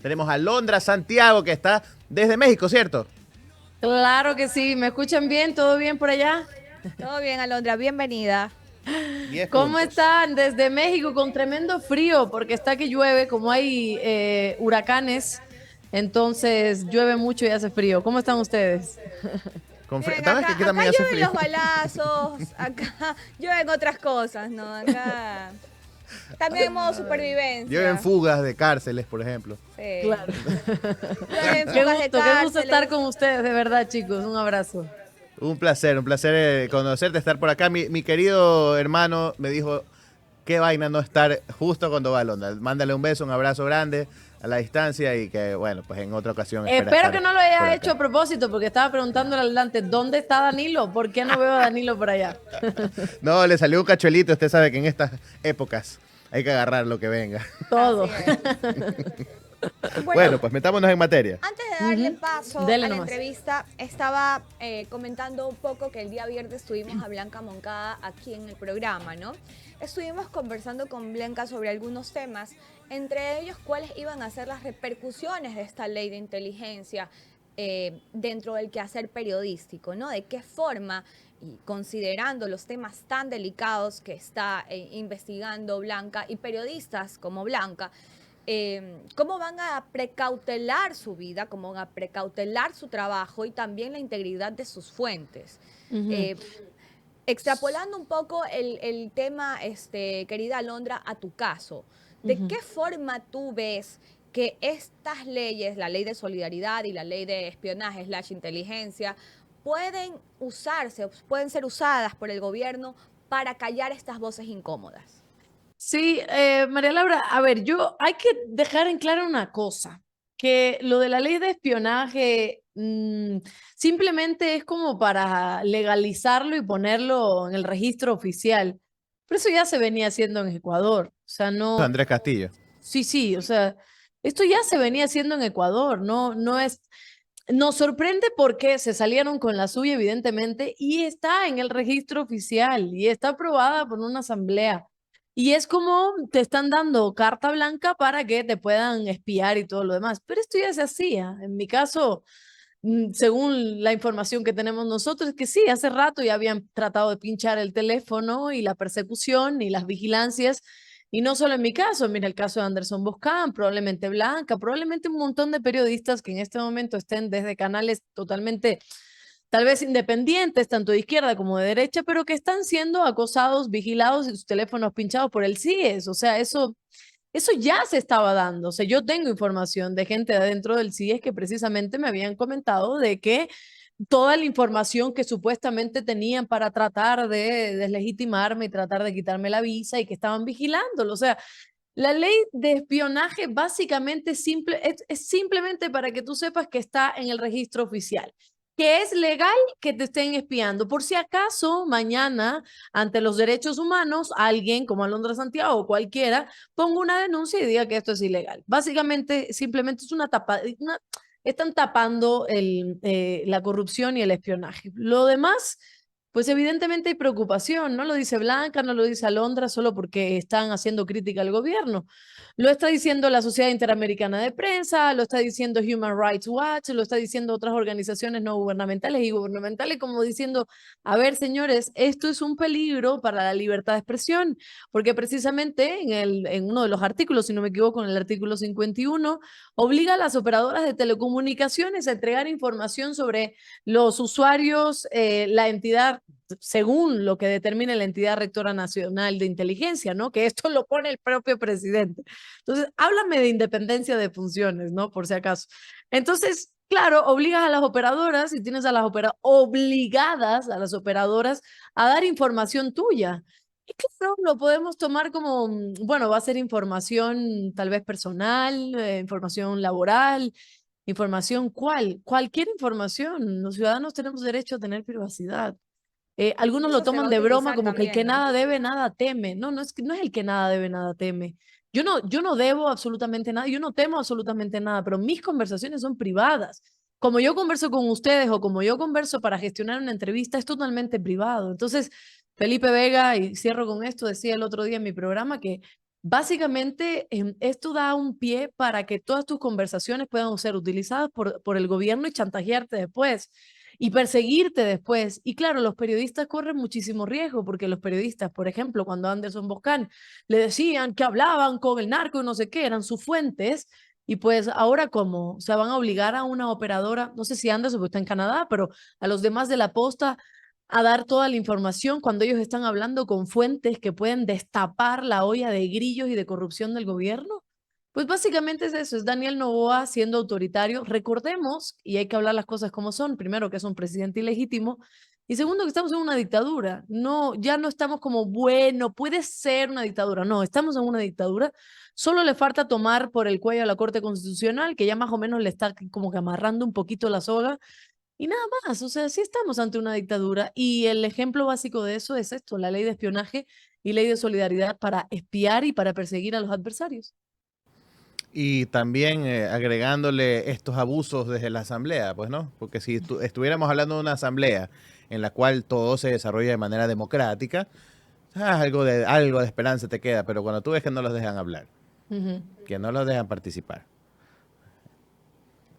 Tenemos a Alondra Santiago, que está desde México, ¿cierto? Claro que sí, ¿me escuchan bien? ¿Todo bien por allá? Todo bien, Alondra, bienvenida. 10 ¿Cómo puntos. están? Desde México con tremendo frío, porque está que llueve, como hay huracanes, entonces llueve mucho y hace frío. ¿Cómo están ustedes? Bien, ¿Sabes que aquí acá también hace llueven frío? los balazos, acá llueven otras cosas, ¿no? Acá también en modo Llueven supervivencia. fugas de cárceles, por ejemplo. Sí. Claro. Llueven fugas de Qué gusto estar cárceles. con ustedes, de verdad, chicos. Un abrazo. Un placer conocerte, estar por acá. Mi querido hermano me dijo, qué vaina no estar justo cuando va a Londra. Mándale un beso, un abrazo grande a la distancia y que, bueno, pues en otra ocasión espera Espero estar que no lo por haya hecho acá. a propósito, porque estaba preguntándole al Dante, ¿dónde está Danilo? ¿Por qué no veo a Danilo por allá? No, le salió un cachuelito. Usted sabe que en estas épocas hay que agarrar lo que venga. Así Todo. es. Bueno, Bueno, pues metámonos en materia. antes de darle Ujú. paso Dele a la nomás. entrevista, estaba comentando un poco que el día viernes tuvimos a Blanca Moncada aquí en el programa, ¿no? Estuvimos conversando con Blanca sobre algunos temas, entre ellos cuáles iban a ser las repercusiones de esta ley de inteligencia dentro del quehacer periodístico, ¿no? De qué forma, y considerando los temas tan delicados que está investigando Blanca y periodistas como Blanca, cómo van a precautelar su vida, cómo van a precautelar su trabajo y también la integridad de sus fuentes. Ujú. Eh, Extrapolando un poco el tema, querida Alondra, a tu caso, ¿de Ujú. qué forma tú ves que estas leyes, la ley de solidaridad y la ley de espionaje slash inteligencia, pueden usarse, pueden ser usadas por el gobierno para callar estas voces incómodas? Sí, María Laura, a ver, hay que dejar en claro una cosa, que lo de la ley de espionaje simplemente es como para legalizarlo y ponerlo en el registro oficial, pero eso ya se venía haciendo en Ecuador, o sea, no, Andrés Castillo. sí, sí, o sea, esto ya se venía haciendo en Ecuador, no es, nos sorprende porque se salieron con la suya, evidentemente, y está en el registro oficial y está aprobada por una asamblea. Y es como te están dando carta blanca para que te puedan espiar y todo lo demás. Pero esto ya se hacía. En mi caso, según la información que tenemos nosotros, es que sí, hace rato ya habían tratado de pinchar el teléfono y la persecución y las vigilancias. Y no solo en mi caso, mira el caso de Anderson Boscan, probablemente Blanca, probablemente un montón de periodistas que en este momento estén desde canales totalmente, tal vez independientes, tanto de izquierda como de derecha, pero que están siendo acosados, vigilados y sus teléfonos pinchados por el CIES. O sea, eso ya se estaba dando. O sea, yo tengo información de gente adentro del CIES que precisamente me habían comentado de que toda la información que supuestamente tenían para tratar de deslegitimarme y tratar de quitarme la visa y que estaban vigilándolo. O sea, la ley de espionaje básicamente es simplemente para que tú sepas que está en el registro oficial, que es legal que te estén espiando. Por si acaso mañana, ante los derechos humanos, alguien como Alondra Santiago o cualquiera ponga una denuncia y diga que esto es ilegal. Básicamente, simplemente es están tapando la corrupción y el espionaje. Lo demás pues evidentemente hay preocupación, no lo dice Blanca, no lo dice Alondra solo porque están haciendo crítica al gobierno. Lo está diciendo la Sociedad Interamericana de Prensa, lo está diciendo Human Rights Watch, lo está diciendo otras organizaciones no gubernamentales y gubernamentales como diciendo, a ver, señores, esto es un peligro para la libertad de expresión, porque precisamente en uno de los artículos, si no me equivoco, en el artículo 51, obliga a las operadoras de telecomunicaciones a entregar información sobre los usuarios, la entidad según lo que determine la entidad rectora nacional de inteligencia, ¿no? Que esto lo pone el propio presidente. Entonces, háblame de independencia de funciones, ¿no? Por si acaso. Entonces, claro, obligas a las operadoras y tienes a las obligadas a las operadoras a dar información tuya. Y claro, lo podemos tomar como, bueno, va a ser información tal vez personal, información laboral, información, ¿cuál? Cualquier información. Los ciudadanos tenemos derecho a tener privacidad. Y Algunos lo eso se va toman a de broma utilizar como que el que también, ¿no? nada debe, nada teme. No, no es el que nada debe, nada teme. Yo no debo absolutamente nada, yo no temo absolutamente nada, pero mis conversaciones son privadas. Como yo converso con ustedes o como yo converso para gestionar una entrevista, es totalmente privado. Entonces, Felipe Vega, y cierro con esto, decía el otro día en mi programa que básicamente esto da un pie para que todas tus conversaciones puedan ser utilizadas por el gobierno y chantajearte después y perseguirte después. Y claro, los periodistas corren muchísimo riesgo porque los periodistas, por ejemplo, cuando Anderson Boscan le decían que hablaban con el narco y no sé qué, eran sus fuentes. Y pues ahora cómo, o sea, van a obligar a una operadora, no sé si Anderson porque está en Canadá, pero a los demás de la posta a dar toda la información cuando ellos están hablando con fuentes que pueden destapar la olla de grillos y de corrupción del gobierno. Pues básicamente es eso, es Daniel Noboa siendo autoritario. Recordemos, y hay que hablar las cosas como son, primero que es un presidente ilegítimo, y segundo que estamos en una dictadura. No, ya no estamos como, bueno, puede ser una dictadura. No, estamos en una dictadura. Solo le falta tomar por el cuello a la Corte Constitucional, que ya más o menos le está como que amarrando un poquito la soga y nada más, o sea, sí estamos ante una dictadura y el ejemplo básico de eso es esto, la ley de espionaje y ley de solidaridad para espiar y para perseguir a los adversarios. Y también agregándole estos abusos desde la asamblea, pues no, porque si estuviéramos hablando de una asamblea en la cual todo se desarrolla de manera democrática, algo de esperanza te queda, pero cuando tú ves que no los dejan hablar, Ujú. que no los dejan participar,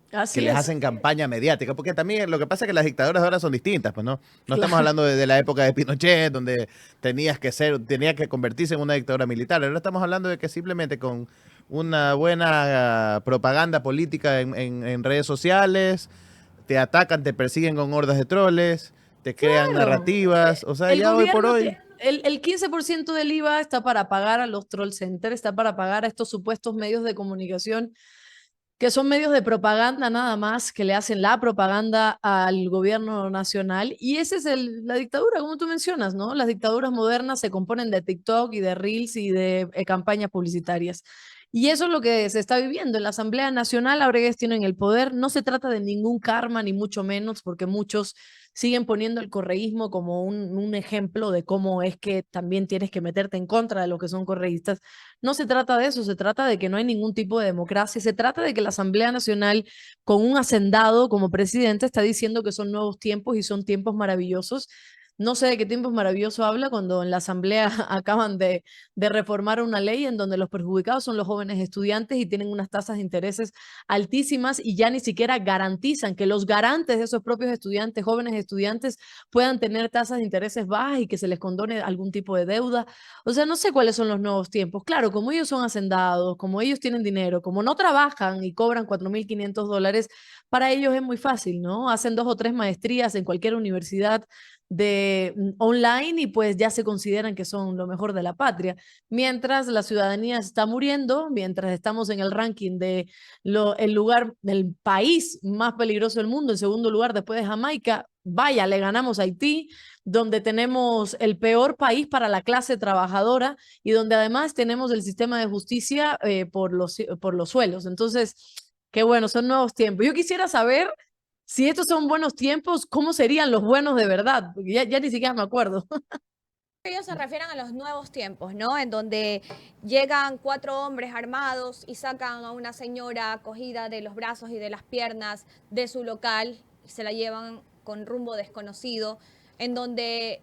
que Así les es, hacen campaña mediática, porque también lo que pasa es que las dictaduras ahora son distintas, pues no, no estamos claro. hablando de la época de Pinochet, donde tenía que convertirse en una dictadura militar, ahora estamos hablando de que simplemente con una buena propaganda política en redes sociales, te atacan, te persiguen con hordas de troles, te crean Claro, narrativas, o sea, el ya hoy por gobierno, hoy. el 15% del IVA está para pagar a los troll centers, está para pagar a estos supuestos medios de comunicación que son medios de propaganda nada más, que le hacen la propaganda al gobierno nacional. Y esa es la dictadura, como tú mencionas, ¿no? Las dictaduras modernas se componen de TikTok y de Reels y de campañas publicitarias. Y eso es lo que se está viviendo. En la Asamblea Nacional, ahora ellos tienen el poder. No se trata de ningún karma, ni mucho menos, porque muchos siguen poniendo el correísmo como un ejemplo de cómo es que también tienes que meterte en contra de los que son correístas. No se trata de eso, se trata de que no hay ningún tipo de democracia, se trata de que la Asamblea Nacional, con un hacendado como presidente, está diciendo que son nuevos tiempos y son tiempos maravillosos. No sé de qué tiempos maravillosos habla cuando en la Asamblea acaban de reformar una ley en donde los perjudicados son los jóvenes estudiantes y tienen unas tasas de intereses altísimas y ya ni siquiera garantizan que los garantes de esos propios estudiantes, jóvenes estudiantes, puedan tener tasas de intereses bajas y que se les condone algún tipo de deuda. O sea, no sé cuáles son los nuevos tiempos. Claro, como ellos son hacendados, como ellos tienen dinero, como no trabajan y cobran $4.500, para ellos es muy fácil, ¿no? Hacen 2 o 3 maestrías en cualquier universidad online y pues ya se consideran que son lo mejor de la patria. Mientras la ciudadanía está muriendo, mientras estamos en el ranking de el lugar del país más peligroso del mundo, en segundo lugar después de Jamaica, vaya, le ganamos a Haití, donde tenemos el peor país para la clase trabajadora y donde además tenemos el sistema de justicia por los suelos. Entonces, qué bueno, son nuevos tiempos. Yo quisiera saber si estos son buenos tiempos, ¿cómo serían los buenos de verdad? Porque ya ni siquiera me acuerdo. Ellos se refieren a los nuevos tiempos, ¿no? En donde llegan 4 hombres armados y sacan a una señora cogida de los brazos y de las piernas de su local y se la llevan con rumbo desconocido, en donde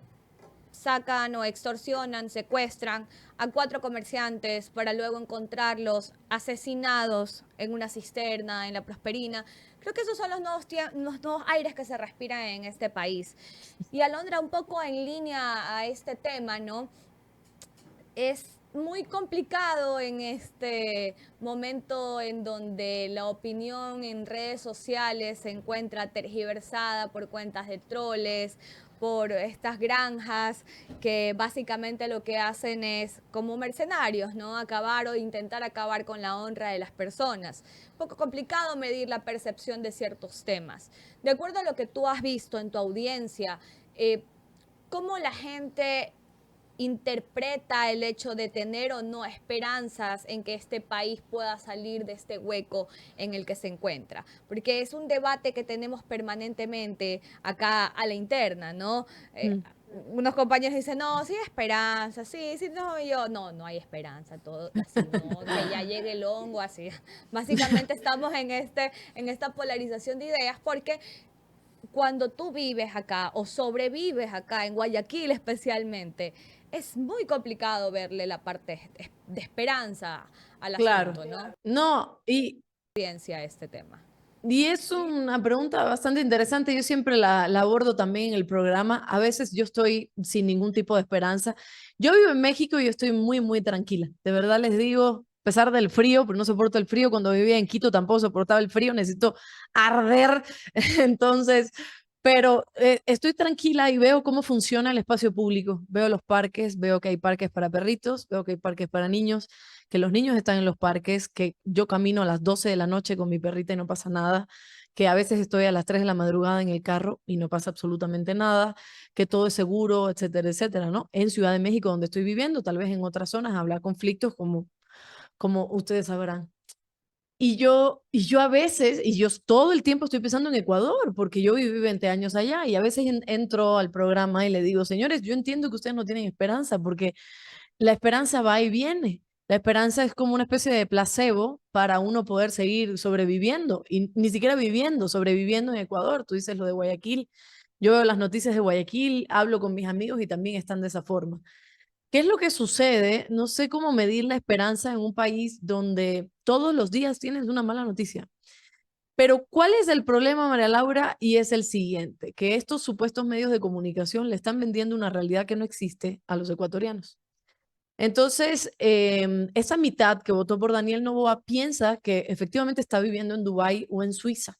sacan o extorsionan, secuestran a 4 comerciantes para luego encontrarlos asesinados en una cisterna, en la Prosperina. Creo que esos son los nuevos aires que se respiran en este país. Y Alondra, un poco en línea a este tema, ¿no? Es muy complicado en este momento en donde la opinión en redes sociales se encuentra tergiversada por cuentas de troles, por estas granjas que básicamente lo que hacen es como mercenarios, ¿no? Acabar o intentar acabar con la honra de las personas. Un poco complicado medir la percepción de ciertos temas. De acuerdo a lo que tú has visto en tu audiencia, ¿cómo la gente interpreta el hecho de tener o no esperanzas en que este país pueda salir de este hueco en el que se encuentra? Porque es un debate que tenemos permanentemente acá a la interna, ¿no? Mm. Unos compañeros dicen, no, sí hay esperanza, sí, sí, no, y yo, no, no hay esperanza, todo así, no, que ya llegue el hongo, así. Básicamente estamos en esta polarización de ideas porque cuando tú vives acá o sobrevives acá en Guayaquil especialmente, es muy complicado verle la parte de esperanza al Claro. asunto, ¿no? No, Experiencia a este tema. y es una pregunta bastante interesante. Yo siempre la abordo también en el programa. A veces yo estoy sin ningún tipo de esperanza. Yo vivo en México y yo estoy muy, muy tranquila. De verdad les digo, a pesar del frío, pero no soporto el frío. Cuando vivía en Quito tampoco soportaba el frío. Necesito arder. Entonces, pero estoy tranquila y veo cómo funciona el espacio público. Veo los parques, veo que hay parques para perritos, veo que hay parques para niños, que los niños están en los parques, que yo camino a las 12 de la noche con mi perrita y no pasa nada, que a veces estoy a las 3 de la madrugada en el carro y no pasa absolutamente nada, que todo es seguro, etcétera, etcétera, ¿no? En Ciudad de México, donde estoy viviendo, tal vez en otras zonas habrá conflictos como ustedes sabrán. Y yo a veces, y yo todo el tiempo estoy pensando en Ecuador, porque yo viví 20 años allá y a veces entro al programa y le digo, señores, yo entiendo que ustedes no tienen esperanza porque la esperanza va y viene. La esperanza es como una especie de placebo para uno poder seguir sobreviviendo y ni siquiera viviendo, sobreviviendo en Ecuador. Tú dices lo de Guayaquil. Yo veo las noticias de Guayaquil, hablo con mis amigos y también están de esa forma. ¿Qué es lo que sucede? No sé cómo medir la esperanza en un país donde todos los días tienes una mala noticia. Pero ¿cuál es el problema, María Laura? Y es el siguiente, que estos supuestos medios de comunicación le están vendiendo una realidad que no existe a los ecuatorianos. Entonces, esa mitad que votó por Daniel Noboa piensa que efectivamente está viviendo en Dubái o en Suiza.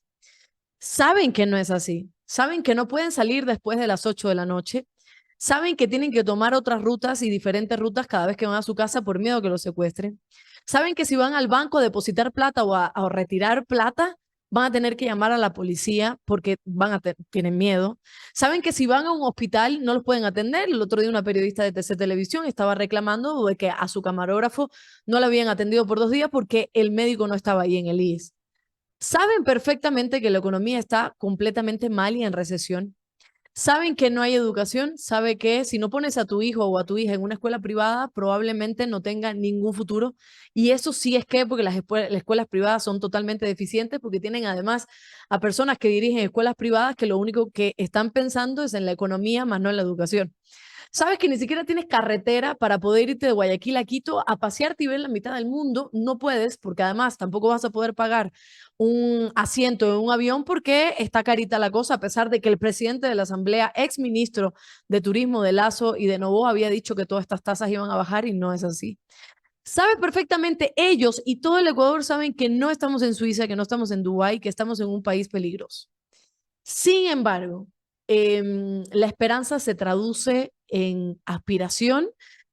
Saben que no es así. Saben que no pueden salir después de las 8 de la noche. Saben que tienen que tomar otras rutas y diferentes rutas cada vez que van a su casa por miedo a que los secuestren. Saben que si van al banco a depositar plata o a retirar plata, van a tener que llamar a la policía porque tienen miedo. Saben que si van a un hospital no los pueden atender. El otro día una periodista de TC Televisión estaba reclamando de que a su camarógrafo no la habían atendido por 2 días porque el médico no estaba ahí en el IES. Saben perfectamente que la economía está completamente mal y en recesión. Saben que no hay educación, sabe que si no pones a tu hijo o a tu hija en una escuela privada, probablemente no tenga ningún futuro. Y eso sí es que, porque las escuelas privadas son totalmente deficientes, porque tienen además a personas que dirigen escuelas privadas que lo único que están pensando es en la economía, más no en la educación. Sabes que ni siquiera tienes carretera para poder irte de Guayaquil a Quito a pasearte y ver la mitad del mundo. No puedes, porque además tampoco vas a poder pagar un asiento en un avión porque está carita la cosa, a pesar de que el presidente de la Asamblea, ex ministro de Turismo de Lazo y de Novoa, había dicho que todas estas tasas iban a bajar y no es así. Sabe perfectamente ellos y todo el Ecuador saben que no estamos en Suiza, que no estamos en Dubái, que estamos en un país peligroso. Sin embargo, la esperanza se traduce en aspiración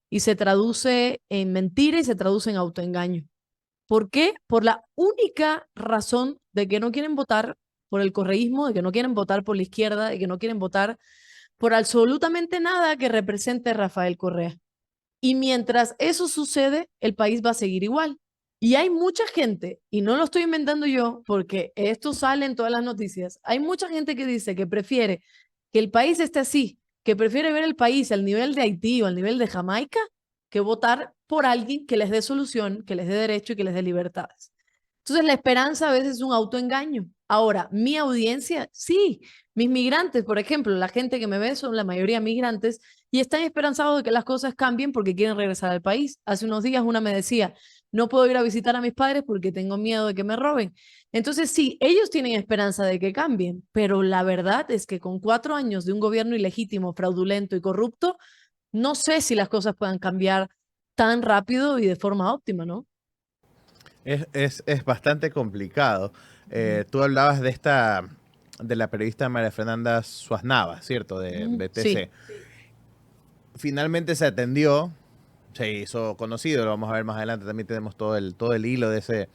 y se traduce en mentira y se traduce en autoengaño. ¿Por qué? Por la única razón de que no quieren votar por el correísmo, de que no quieren votar por la izquierda, de que no quieren votar por absolutamente nada que represente a Rafael Correa. Y mientras eso sucede, el país va a seguir igual. Y hay mucha gente, y no lo estoy inventando yo, porque esto sale en todas las noticias, hay mucha gente que dice que prefiere que el país esté así, que prefiere ver el país al nivel de Haití o al nivel de Jamaica, que votar por alguien que les dé solución, que les dé derecho y que les dé libertades. Entonces, la esperanza a veces es un autoengaño. Ahora, mi audiencia, sí, mis migrantes, por ejemplo, la gente que me ve son la mayoría migrantes y están esperanzados de que las cosas cambien porque quieren regresar al país. Hace unos días una me decía, no puedo ir a visitar a mis padres porque tengo miedo de que me roben. Entonces, sí, ellos tienen esperanza de que cambien, pero la verdad es que con 4 años de un gobierno ilegítimo, fraudulento y corrupto, no sé si las cosas puedan cambiar tan rápido y de forma óptima, ¿no? Es bastante complicado. Tú hablabas de la periodista María Fernanda Suaznava, ¿cierto? De BTC. Sí. Finalmente se atendió, se hizo conocido, lo vamos a ver más adelante, también tenemos todo el hilo de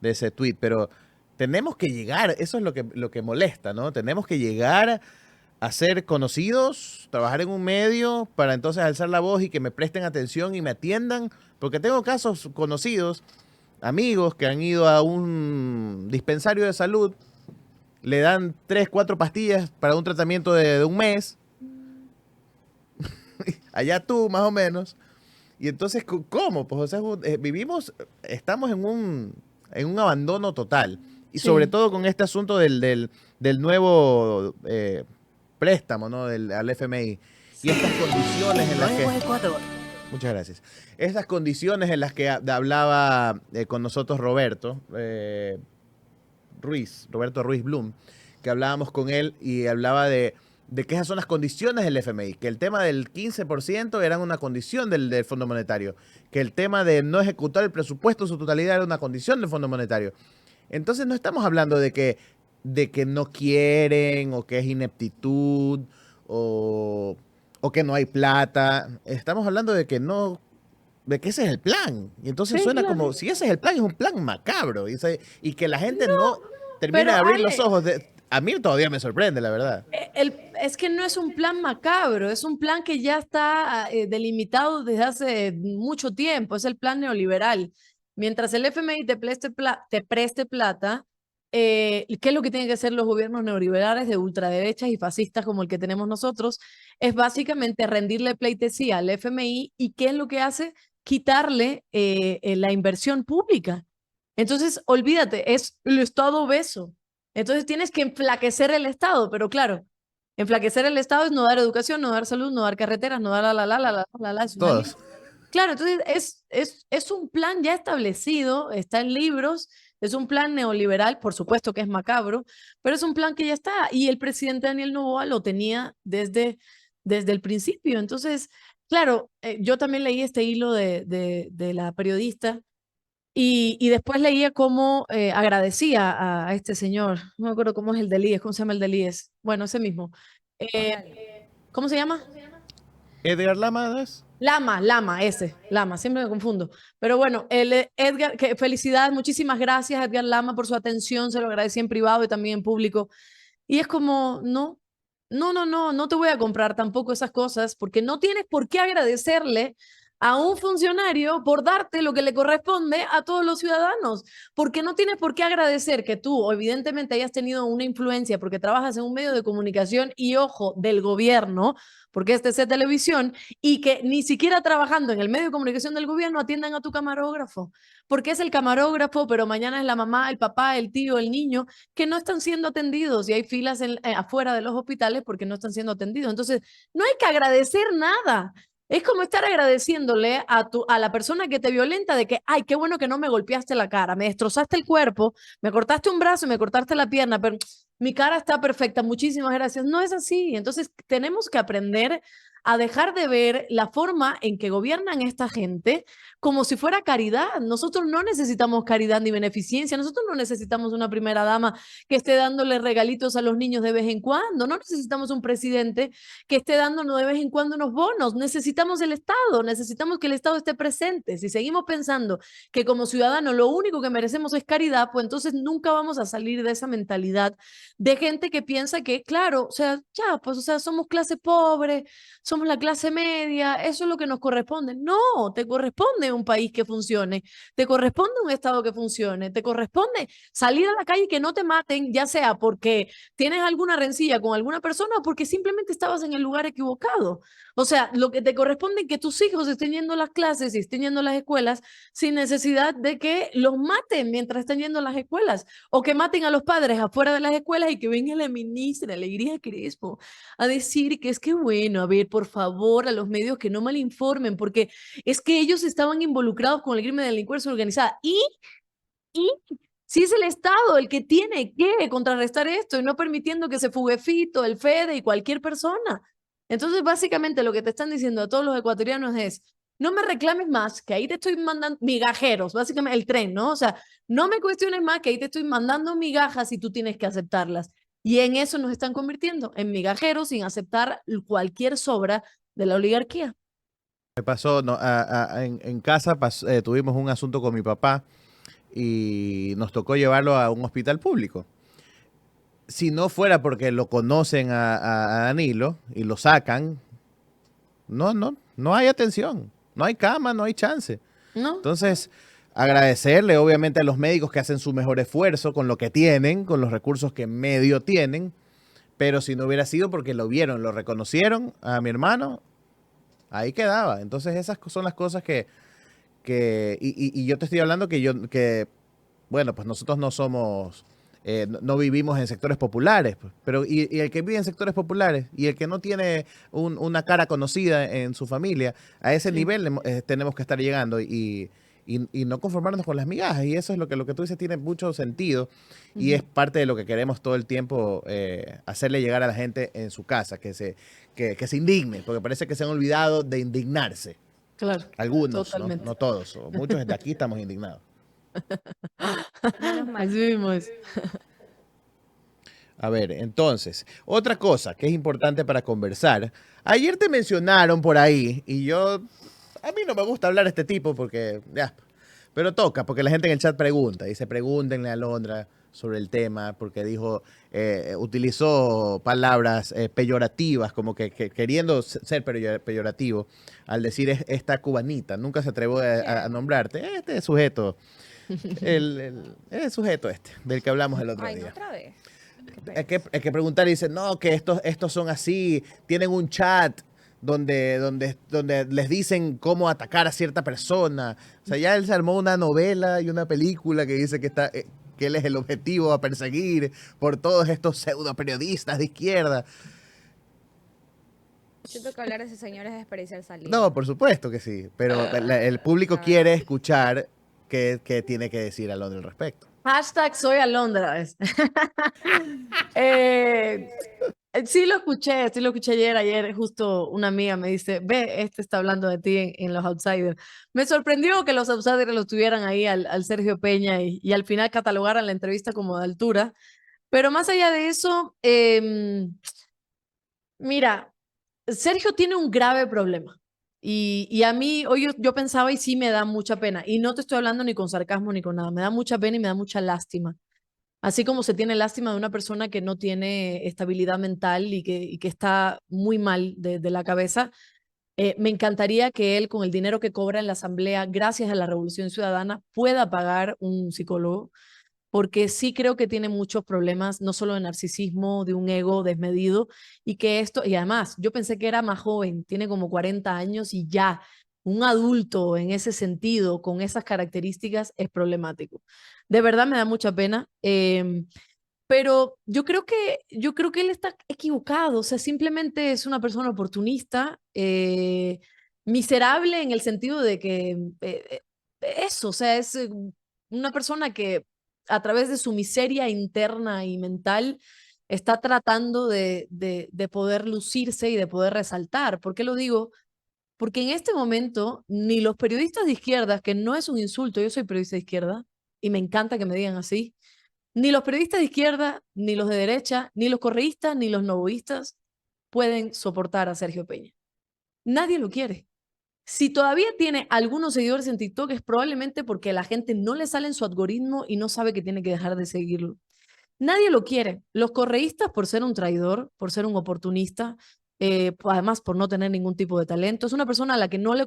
ese tweet, pero tenemos que llegar, eso es lo que molesta, ¿no? Tenemos que llegar a ser conocidos, trabajar en un medio para entonces alzar la voz y que me presten atención y me atiendan, porque tengo casos conocidos, amigos que han ido a un dispensario de salud, le dan 3, 4 pastillas para un tratamiento de un mes, allá tú más o menos, y entonces, ¿cómo? Pues, o sea, estamos en un abandono total, y sobre Sí. todo con este asunto del nuevo préstamo, ¿no? Al FMI, y estas condiciones en las Nuevo que... Ecuador. Muchas gracias. Esas condiciones en las que hablaba con nosotros Roberto Ruiz Blum, que hablábamos con él y hablaba de que esas son las condiciones del FMI, que el tema del 15% era una condición del Fondo Monetario, que el tema de no ejecutar el presupuesto en su totalidad era una condición del Fondo Monetario. Entonces no estamos hablando de que no quieren o que es ineptitud o que no hay plata. Estamos hablando de que no, de que ese es el plan. Y entonces Sí, suena claro. como, si ese es el plan, es un plan macabro. Y que la gente no termine Pero de abrir los Ale, ojos. A mí todavía me sorprende, la verdad. es que no es un plan macabro, es un plan que ya está delimitado desde hace mucho tiempo, es el plan neoliberal. Mientras el FMI te preste plata, ¿qué es lo que tienen que hacer los gobiernos neoliberales de ultraderechas y fascistas como el que tenemos nosotros? Es básicamente rendirle pleitesía al FMI y ¿qué es lo que hace? Quitarle la inversión pública. Entonces, olvídate, es el Estado obeso. Entonces tienes que enflaquecer el Estado, pero claro, enflaquecer el Estado es no dar educación, no dar salud, no dar carreteras, no dar es una Todos. lista. Claro, entonces es un plan ya establecido, está en libros, es un plan neoliberal, por supuesto que es macabro, pero es un plan que ya está y el presidente Daniel Noboa lo tenía desde el principio. Entonces, claro, yo también leí este hilo de la periodista y después leía cómo agradecía a este señor, no me acuerdo cómo es el del IES, cómo se llama el del IES. Bueno, ese mismo. Dale. ¿Cómo se llama? Edgar Lamadas. Lama, siempre me confundo. Pero bueno, Edgar, felicidades, muchísimas gracias Edgar Lama por su atención, se lo agradecí en privado y también en público. Y es como, no te voy a comprar tampoco esas cosas porque no tienes por qué agradecerle a un funcionario por darte lo que le corresponde a todos los ciudadanos, porque no tienes por qué agradecer que tú evidentemente hayas tenido una influencia porque trabajas en un medio de comunicación y ojo del gobierno, porque este es de televisión, y que ni siquiera trabajando en el medio de comunicación del gobierno atiendan a tu camarógrafo, porque es el camarógrafo, pero mañana es la mamá, el papá, el tío, el niño, que no están siendo atendidos y hay filas afuera de los hospitales porque no están siendo atendidos. Entonces, no hay que agradecer nada. Es como estar agradeciéndole a la persona que te violenta de que, ay, qué bueno que no me golpeaste la cara, me destrozaste el cuerpo, me cortaste un brazo y me cortaste la pierna, pero mi cara está perfecta, muchísimas gracias. No es así. Entonces, tenemos que aprender a dejar de ver la forma en que gobiernan esta gente como si fuera caridad. Nosotros no necesitamos caridad ni beneficencia, nosotros no necesitamos una primera dama que esté dándole regalitos a los niños de vez en cuando, no necesitamos un presidente que esté dándonos de vez en cuando unos bonos, necesitamos el Estado, necesitamos que el Estado esté presente. Si seguimos pensando que como ciudadanos lo único que merecemos es caridad, pues entonces nunca vamos a salir de esa mentalidad de gente que piensa que, claro, o sea, ya, pues, o sea, somos clase pobre, somos la clase media, eso es lo que nos corresponde. No, te corresponde un país que funcione, te corresponde un Estado que funcione, te corresponde salir a la calle y que no te maten, ya sea porque tienes alguna rencilla con alguna persona o porque simplemente estabas en el lugar equivocado. O sea, lo que te corresponde es que tus hijos estén yendo a las clases y estén yendo a las escuelas sin necesidad de que los maten mientras están yendo a las escuelas o que maten a los padres afuera de las escuelas y que venga la ministra Alegría Crespo a decir que es que bueno, a ver, por favor, a los medios que no malinformen, porque es que ellos estaban involucrados con el crimen de delincuencia organizada y si es el Estado el que tiene que contrarrestar esto y no permitiendo que se fugue Fito, el Fede y cualquier persona. Entonces, básicamente lo que te están diciendo a todos los ecuatorianos es, no me reclames más, que ahí te estoy mandando migajeros, básicamente el tren, ¿no? O sea, no me cuestiones más, que ahí te estoy mandando migajas y tú tienes que aceptarlas. Y en eso nos están convirtiendo, en migajeros sin aceptar cualquier sobra de la oligarquía. Me pasó, no, en casa tuvimos un asunto con mi papá y nos tocó llevarlo a un hospital público. Si no fuera porque lo conocen a Danilo y lo sacan, no hay atención, no hay cama, no hay chance. ¿No? Entonces, agradecerle obviamente a los médicos que hacen su mejor esfuerzo con lo que tienen, con los recursos que medio tienen, pero si no hubiera sido porque lo vieron, lo reconocieron a mi hermano, ahí quedaba. Entonces, esas son las cosas y yo te estoy hablando que bueno, pues nosotros no somos no vivimos en sectores populares, pues. Pero y el que vive en sectores populares y el que no tiene una cara conocida en su familia, a ese Sí. nivel tenemos que estar llegando y no conformarnos con las migajas. Y eso es lo que tú dices, tiene mucho sentido y es parte de lo que queremos todo el tiempo, hacerle llegar a la gente en su casa, que se indigne, porque parece que se han olvidado de indignarse. Claro, Algunos, ¿no? totalmente. No todos, o muchos de aquí estamos indignados. Menos Así mal. mismo es. A ver, entonces, otra cosa que es importante para conversar. Ayer te mencionaron por ahí y a mí no me gusta hablar de este tipo porque, ya, pero toca, porque la gente en el chat pregunta. Dice, pregúntenle a Londra sobre el tema, porque dijo, utilizó palabras peyorativas, como que queriendo ser peyorativo, al decir esta cubanita. Nunca se atrevió a ¿Quién? nombrarte. Este sujeto, el sujeto del que hablamos el otro Ay, no, día. otra vez. Qué Hay que preguntar y dicen, no, que estos son así, tienen un chat donde les dicen cómo atacar a cierta persona. O sea, ya él se armó una novela y una película que dice que él es el objetivo a perseguir por todos estos pseudo periodistas de izquierda. Siento que hablar de ese señor es desperdiciar saliva. No, por supuesto que sí, pero el público La quiere verdad. escuchar qué tiene que decir Alondra al respecto. Hashtag soy Alondra. Eh, sí lo escuché ayer. Ayer justo una amiga me dice, ve, este está hablando de ti en Los Outsiders. Me sorprendió que Los Outsiders lo tuvieran ahí al Sergio Peña y al final catalogaran la entrevista como de altura. Pero más allá de eso, mira, Sergio tiene un grave problema. Y a mí, hoy yo pensaba y sí me da mucha pena. Y no te estoy hablando ni con sarcasmo ni con nada. Me da mucha pena y me da mucha lástima. Así como se tiene lástima de una persona que no tiene estabilidad mental y que está muy mal de la cabeza, me encantaría que él, con el dinero que cobra en la Asamblea, gracias a la Revolución Ciudadana, pueda pagar un psicólogo, porque sí creo que tiene muchos problemas, no solo de narcisismo, de un ego desmedido, y además, yo pensé que era más joven, tiene como 40 años y ya, un adulto en ese sentido, con esas características, es problemático. De verdad me da mucha pena. Pero yo creo que él está equivocado, o sea, simplemente es una persona oportunista, miserable en el sentido de que eso, o sea, es una persona que a través de su miseria interna y mental está tratando de poder lucirse y de poder resaltar. ¿Por qué lo digo? Porque en este momento ni los periodistas de izquierda, que no es un insulto, yo soy periodista de izquierda y me encanta que me digan así, ni los periodistas de izquierda, ni los de derecha, ni los correístas, ni los novoístas pueden soportar a Sergio Peña. Nadie lo quiere. Si todavía tiene algunos seguidores en TikTok es probablemente porque la gente no le sale en su algoritmo y no sabe que tiene que dejar de seguirlo. Nadie lo quiere. Los correístas por ser un traidor, por ser un oportunista, además por no tener ningún tipo de talento. Es una persona a la que no le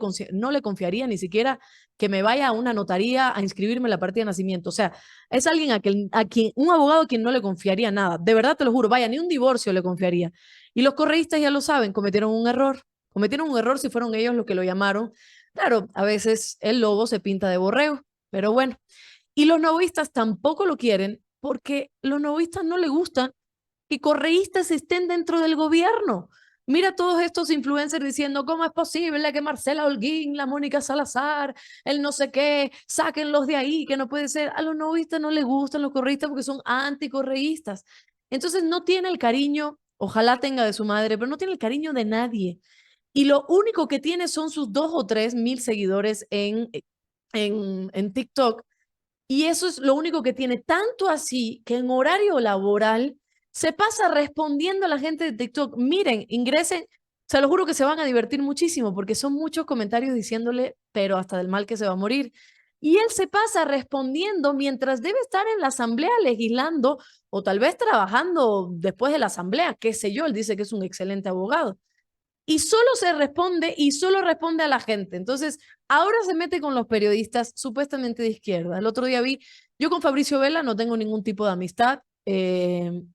confiaría ni siquiera que me vaya a una notaría a inscribirme en la partida de nacimiento. O sea, es alguien a quien un abogado a quien no le confiaría nada. De verdad te lo juro, vaya, ni un divorcio le confiaría. Y los correístas ya lo saben, cometieron un error. Cometieron un error si fueron ellos los que lo llamaron. Claro, a veces el lobo se pinta de borrego, pero bueno. Y los novoístas tampoco lo quieren porque los novoístas no les gustan que correístas estén dentro del gobierno. Mira todos estos influencers diciendo cómo es posible que Marcela Holguín, la Mónica Salazar, el no sé qué, sáquenlos de ahí, que no puede ser. A los novoístas no les gustan los correístas porque son anticorreístas. Entonces no tiene el cariño, ojalá tenga de su madre, pero no tiene el cariño de nadie. Y lo único que tiene son sus 2 o 3 mil seguidores en TikTok y eso es lo único que tiene, tanto así que en horario laboral se pasa respondiendo a la gente de TikTok. Miren, ingresen, se lo juro que se van a divertir muchísimo porque son muchos comentarios diciéndole, pero hasta del mal que se va a morir. Y él se pasa respondiendo mientras debe estar en la asamblea legislando o tal vez trabajando después de la asamblea, qué sé yo, él dice que es un excelente abogado y solo se responde y solo responde a la gente. Entonces, ahora se mete con los periodistas supuestamente de izquierda. El otro día yo con Fabricio Vela no tengo ningún tipo de amistad,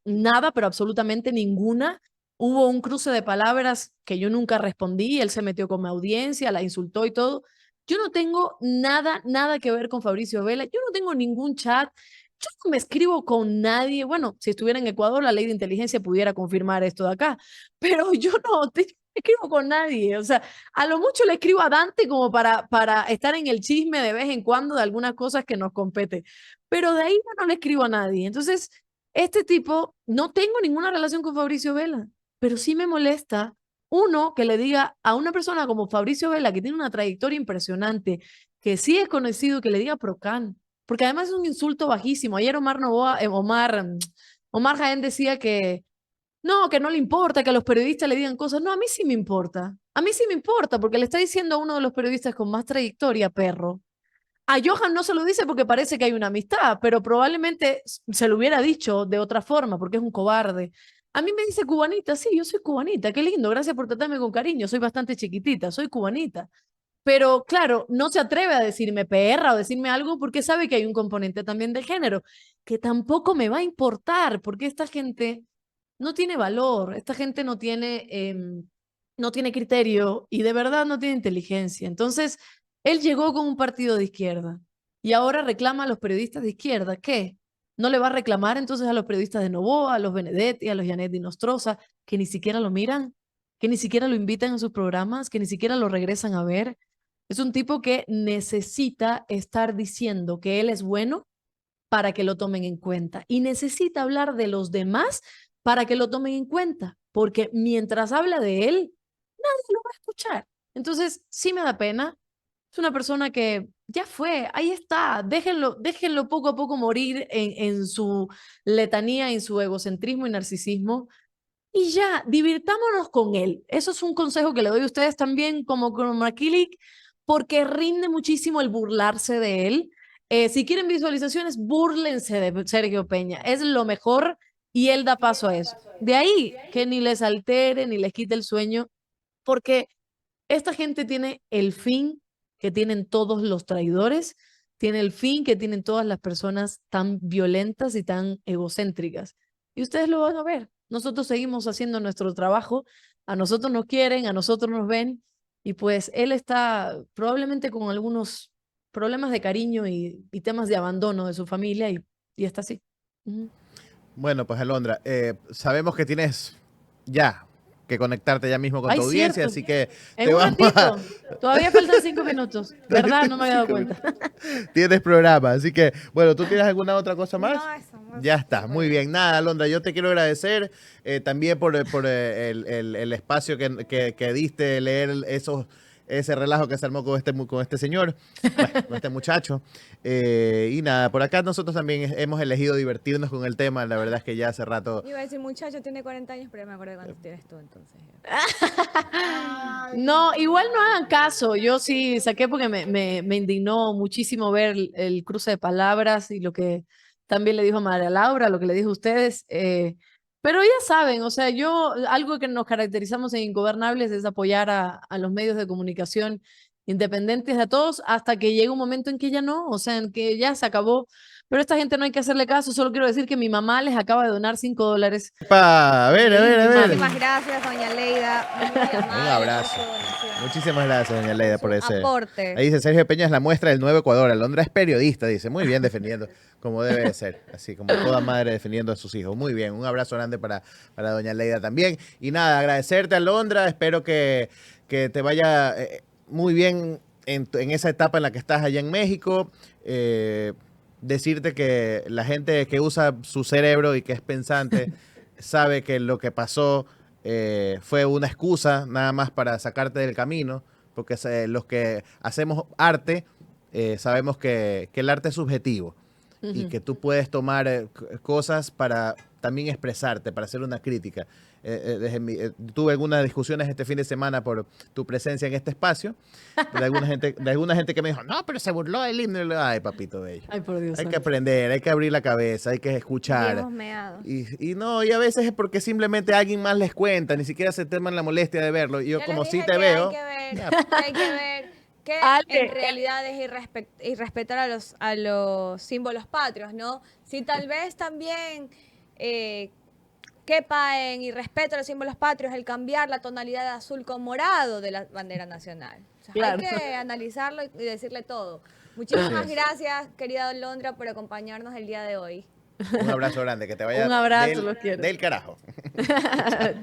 nada, pero absolutamente ninguna. Hubo un cruce de palabras que yo nunca respondí, él se metió con mi audiencia, la insultó y todo. Yo no tengo nada que ver con Fabricio Vela, yo no tengo ningún chat yo no me escribo con nadie. Bueno, si estuviera en Ecuador, la ley de inteligencia pudiera confirmar esto de acá, pero yo no escribo con nadie. O sea, a lo mucho le escribo a Dante como para estar en el chisme de vez en cuando de algunas cosas que nos compete. Pero de ahí yo no le escribo a nadie. Entonces, este tipo, no tengo ninguna relación con Fabricio Vela, pero sí me molesta, uno, que le diga a una persona como Fabricio Vela, que tiene una trayectoria impresionante, que sí es conocido, que le diga Procán, porque además es un insulto bajísimo. Ayer Omar Jaén decía que no le importa que a los periodistas le digan cosas. No, a mí sí me importa. A mí sí me importa, porque le está diciendo a uno de los periodistas con más trayectoria, perro. A Johan no se lo dice porque parece que hay una amistad, pero probablemente se lo hubiera dicho de otra forma, porque es un cobarde. A mí me dice cubanita, sí, yo soy cubanita, qué lindo, gracias por tratarme con cariño, soy bastante chiquitita, soy cubanita. Pero claro, no se atreve a decirme perra o decirme algo porque sabe que hay un componente también del género, que tampoco me va a importar, porque esta gente no tiene valor, esta gente no tiene criterio y de verdad no tiene inteligencia. Entonces, él llegó con un partido de izquierda y ahora reclama a los periodistas de izquierda. ¿Qué? ¿No le va a reclamar entonces a los periodistas de Novoa, a los Benedetti, a los Janet Nostroza, que ni siquiera lo miran, que ni siquiera lo invitan a sus programas, que ni siquiera lo regresan a ver? Es un tipo que necesita estar diciendo que él es bueno para que lo tomen en cuenta y necesita hablar de los demás para que lo tomen en cuenta, porque mientras habla de él, nadie lo va a escuchar. Entonces, sí me da pena. Es una persona que ya fue, ahí está, déjenlo poco a poco morir en su letanía, en su egocentrismo y narcisismo, y ya, divirtámonos con él. Eso es un consejo que le doy a ustedes también como con Maquilik, porque rinde muchísimo el burlarse de él. Si quieren visualizaciones, búrlense de Sergio Peña. Es lo mejor y él da paso a eso. De ahí que ni les altere, ni les quite el sueño, porque esta gente tiene el fin que tienen todos los traidores, tiene el fin que tienen todas las personas tan violentas y tan egocéntricas. Y ustedes lo van a ver. Nosotros seguimos haciendo nuestro trabajo, a nosotros nos quieren, a nosotros nos ven, y pues él está probablemente con algunos problemas de cariño y temas de abandono de su familia y está así. Ujú. Bueno, pues Alondra, sabemos que tienes ya que conectarte ya mismo con Ay, tu audiencia, cierto. así que En te un vamos a... ratito. Todavía faltan 5 minutos. ¿Verdad? No me había dado 5 cuenta. minutos. Tienes programa, así que, bueno, ¿tú tienes alguna otra cosa más? No, eso, no, Ya está, súper muy bien. Nada, Alondra, yo te quiero agradecer también por el espacio que diste de leer ese relajo que se armó con este señor, bueno, con este muchacho. Y nada, por acá nosotros también hemos elegido divertirnos con el tema. La verdad es que ya hace rato... Yo iba a decir, muchacho, tiene 40 años, pero ya me acuerdo de cuando tienes tú, entonces. No, igual no hagan caso. Yo sí saqué porque me indignó muchísimo ver el cruce de palabras y lo que también le dijo a María Laura, lo que le dijo a ustedes. Pero ya saben, o sea, algo que nos caracterizamos en Ingobernables es apoyar a los medios de comunicación independientes a todos hasta que llegue un momento en que ya no, o sea, en que ya se acabó. Pero a esta gente no hay que hacerle caso. Solo quiero decir que mi mamá les acaba de donar $5 A ver, en a el ver, a Inti ver. Money. Muchísimas gracias, doña Leida. Muy Un amable abrazo. por su donación, Muchísimas gracias, doña Leida, su por ese... aporte. Ahí dice Sergio Peña es la muestra del nuevo Ecuador. Alondra es periodista, dice. Muy bien defendiendo, como debe de ser. Así como toda madre defendiendo a sus hijos. Muy bien, un abrazo grande para doña Leida también. Y nada, agradecerte, Alondra. Espero que te vaya muy bien en esa etapa en la que estás allá en México. Decirte que la gente que usa su cerebro y que es pensante sabe que lo que pasó fue una excusa nada más para sacarte del camino, porque los que hacemos arte sabemos que el arte es subjetivo y Ujú. que tú puedes tomar cosas para también expresarte, para hacer una crítica. Tuve algunas discusiones este fin de semana por tu presencia en este espacio, de alguna gente que me dijo, no, pero se burló del himno. Ay, papito bello. Ay, por Dios Hay que santo. aprender, hay que abrir la cabeza, hay que escuchar. Viejos meados. Y no, y a veces es porque simplemente alguien más les cuenta, ni siquiera se toman la molestia de verlo. Y yo Ya como les sí dije te que veo, hay que ver, ya, que hay que ver que en Ale, realidad es irrespetar a los símbolos patrios, ¿no? Si tal vez también quepa en irrespeto a los símbolos patrios el cambiar la tonalidad de azul con morado de la bandera nacional. O sea, claro. hay que analizarlo y decirle todo. Muchísimas Así es. gracias, querida Londra, por acompañarnos el día de hoy. Un abrazo grande, que te vaya Un abrazo, del, los quiero. del carajo. Chao.